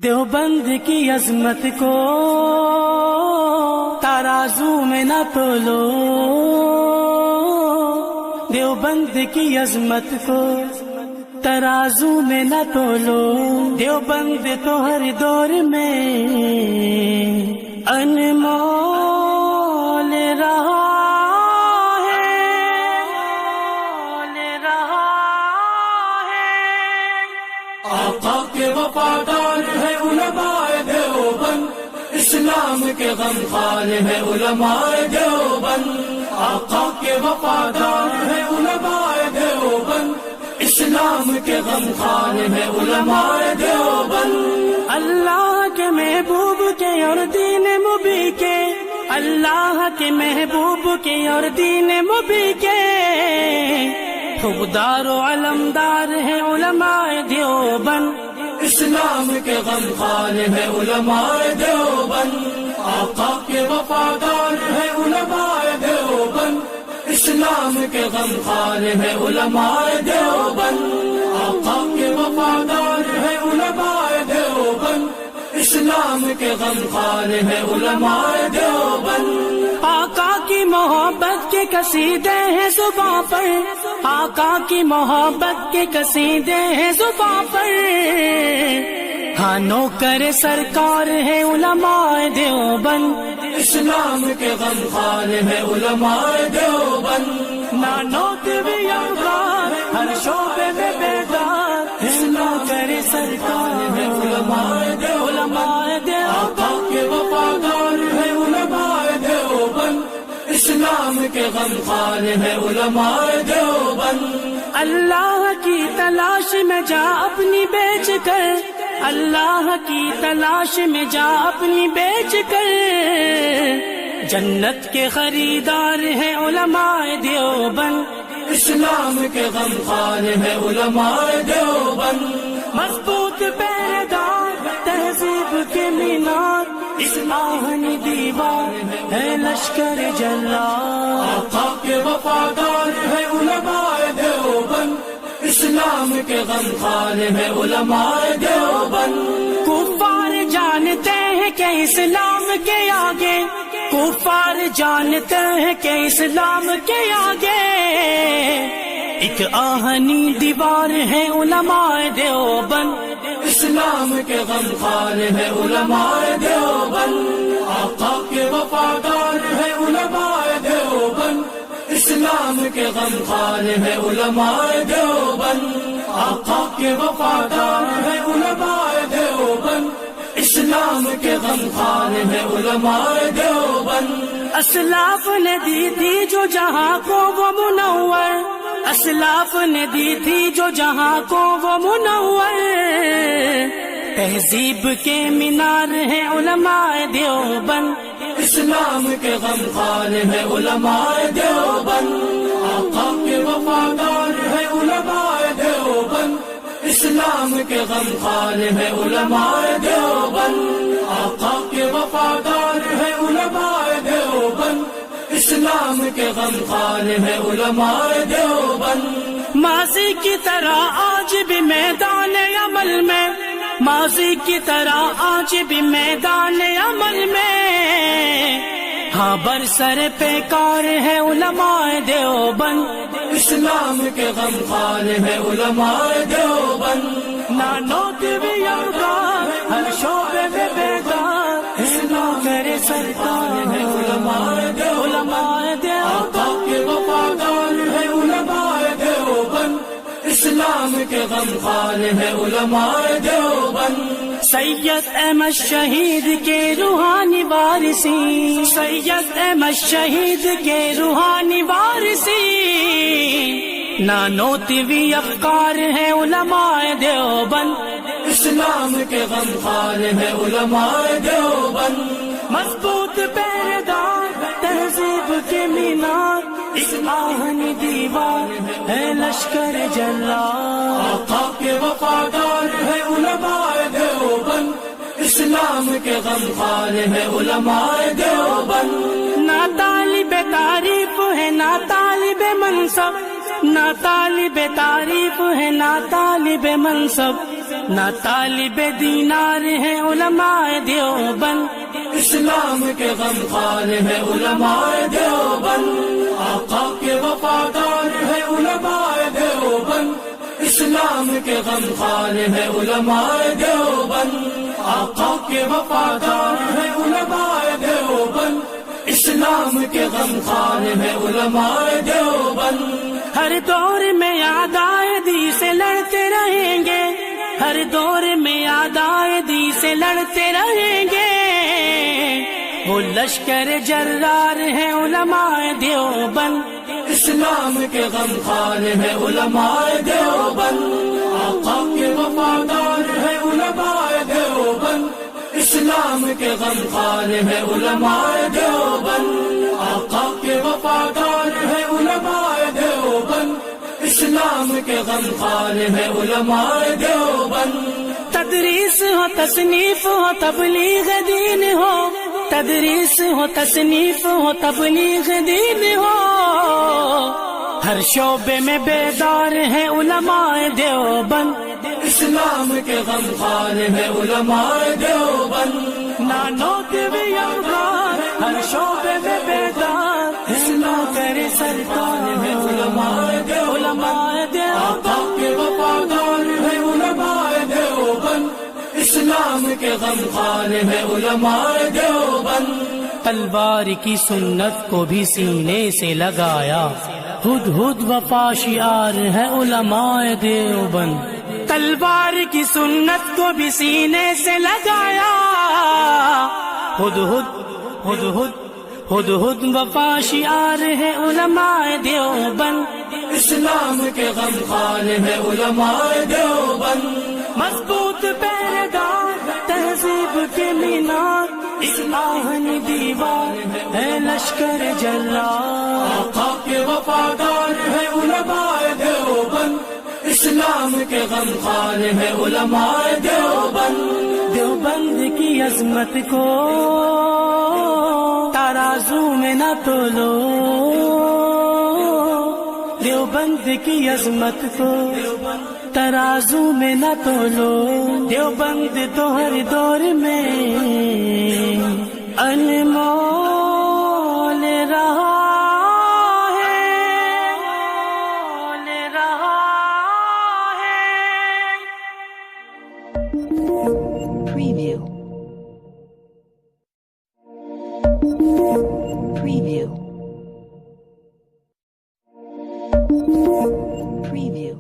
دیوبند کی عظمت کو ترازو میں نہ تولو، دیوبند کی عظمت کو ترازو میں نہ تولو، دیوبند تو ہر دور میں انمول رہا آقا کے وفادار ہے علماء دیوبند، اسلام کے غمخوار ہے علماء دیوبند۔ آقا کے وفادار ہے علماء دیوبند، اسلام کے غمخوار ہے علماء دیوبند۔ اللہ کے محبوب کے اور دین مبی کے، اللہ کے محبوب کے اور دین مبی کے حقدار و علمدار ہے علماء دیوبند، اسلام کے غمخوار ہے علماء دیوبند۔ آقا کے وفادار ہے علماء دیوبند، اسلام کے غمخوار ہے علماء دیوبند۔ آقا کے وفادار ہے علماء دیوبند، اسلام کے غمخوار ہے علماء دیوبند۔ آقا کی محبت کے قصیدے ہیں زباں پر، آقا کی محبت کے قصیدے ہیں زباں پر، ہاں نوکر سرکار ہے علماء دیوبند، اسلام کے غمخوار ہے علماء دیوبند۔ نانوت بھی افغان ہر شعبے میں بیدار، نوکر سرکار ہے علماء دیوبند۔ آقا کے وفادار ہے علماء دیوبند، اسلام کے غمخوار ہے علماء دیوبند۔ اللہ کی تلاش میں جا اپنی بیچ کر، اللہ کی تلاش میں جا اپنی بیچ کر، جنت کے خریدار ہیں علماء دیوبند، اسلام کے غمخوار ہے علماء دیوبند۔ مضبوط پیدار تہذیب کے مینار، اس آہنی دیوار ہے لشکر جلال۔ آقا کے وفادار ہے علماء دیوبند، اسلام کے غمخوار ہے علماء دیوبند۔ کفار جانتے ہیں کہ اسلام کے آگے، کفار جانتے ہیں کہ اسلام کے آگے ایک آہنی دیوار ہے علماء دیوبند، اسلام کے غمخوار ہے علماء دیوبند۔ آقا کے وفادار ہے علماء دیوبند، اسلام کے غمخوار ہے علماء دیوبند۔ آقا کے وفادار ہے علماء دیوبند، اسلام کے غمخوار ہے علماء دیوبند۔ اسلاف نے دی تھی جو جہاں کو وہ منور، اسلاف نے دی تھی جو جہاں کو وہ منور، تہذیب کے مینار ہے علماء دیوبند، اسلام کے غمخوار ہے علماء دیوبند۔ آقا کے وفادار ہے علماء دیوبند، اسلام کے غمخوار ہے علماء دیوبند۔ آقا کے وفادار ہے علماء دیوبند، اسلام کے غمخوار ہے علماء دیوبند۔ ماضی کی طرح آج بھی میدان عمل میں، ماضی کی طرح آج بھی میدان عمل میں، ہاں برسر پیکار ہے علماء دیوبند، اسلام کے غمخوار ہے علماء دیوبند۔ نانوت بھی افغان ہر شعبے میں بیدار، نوکر سرکار ہے علماء دیوبند۔ آقا کے وفادار ہے علماء دیوبند، اسلام کے غمخوار ہے علماء دیوبند۔ سید احمد شہید کے روحانی وارثی، سید احمد شہید کے روحانی وارثی، نانوتوی افکار ہے علماء دیوبند، اسلام کے غمخوار ہے علماء دیوبند۔ مضبوط پیدار تہذیب کے مینار، اس آہنی دیوار ہے لشکر جلال۔ آقا کے وفادار ہے علماء دیوبند، اسلام کے غمخوار ہے علماء دیوبند۔ نہ طالب تعریف ہے نہ طالب منصب، نہ طالب تعریف ہے نہ طالب منصب، نہ طالب دینار ہیں علماء دیوبند، اسلام کے غمخوار ہے علماء دیوبند، آقا کے وفادار ہے علماء دیوبند، اسلام کے غمخوار ہے علماء دیوبند، آقا کے وفادار ہے علماء دیوبند، اسلام کے غمخوار ہے علماء دیوبند۔ ہر دور میں عدائدی سے لڑتے رہیں گے، ہر دور میں عدائدی سے لڑتے رہیں گے، وہ لشکر جرار ہیں علماء دیوبند، اسلام کے غمخوار ہے علماء دیوبند، آقا کے وفادار ہے علماء دیوبند، اسلام کے غمخوار ہے علماء دیوبند، آقا کے وفادار ہے علماء دیوبند، اسلام کے غمخوار ہے علماء دیوبند۔ تدریس ہو تصنیف ہو تبلیغ دین ہو، تدریس ہو تصنیف ہو تبلیغ دین ہو، ہر شعبے میں بیدار ہیں علماء دیوبند، اسلام کے غمخوار ہے علماء دیوبند، نانو بھی افغان ہر شعبے میں بیدار، اسلام کرے سرکار ہے علماء دیوبند، آقا کے وفادار ہے علماء دیوبند، اسلام کے غمخوار ہے علماء دیوبند۔ تلوار کی سنت کو بھی سینے سے لگایا، ہد ہد وفا شعار ہے علماء دیوبند، تلوار کی سنت کو بھی سینے سے لگایا، ہد ہد ہد ہد ہد ہد وفا شعار ہے علماء دیوبند، اسلام کے غمخوار ہے علماء دیوبند، مضبوط پہرےدار تہذیب کے مینار، آہن دیوار ہے لشکر جرار، آقا کے وفادار ہے علماء دیوبند، اسلام کے غمخوار ہے علماء دیوبند، دیوبند کی عظمت کو ترازو میں نہ تولو، دیوبند کی عظمت کو ترازو میں نہ تولو، دیوبند تو ہر دور میں انمول رہا ہے، Preview. Preview. Preview.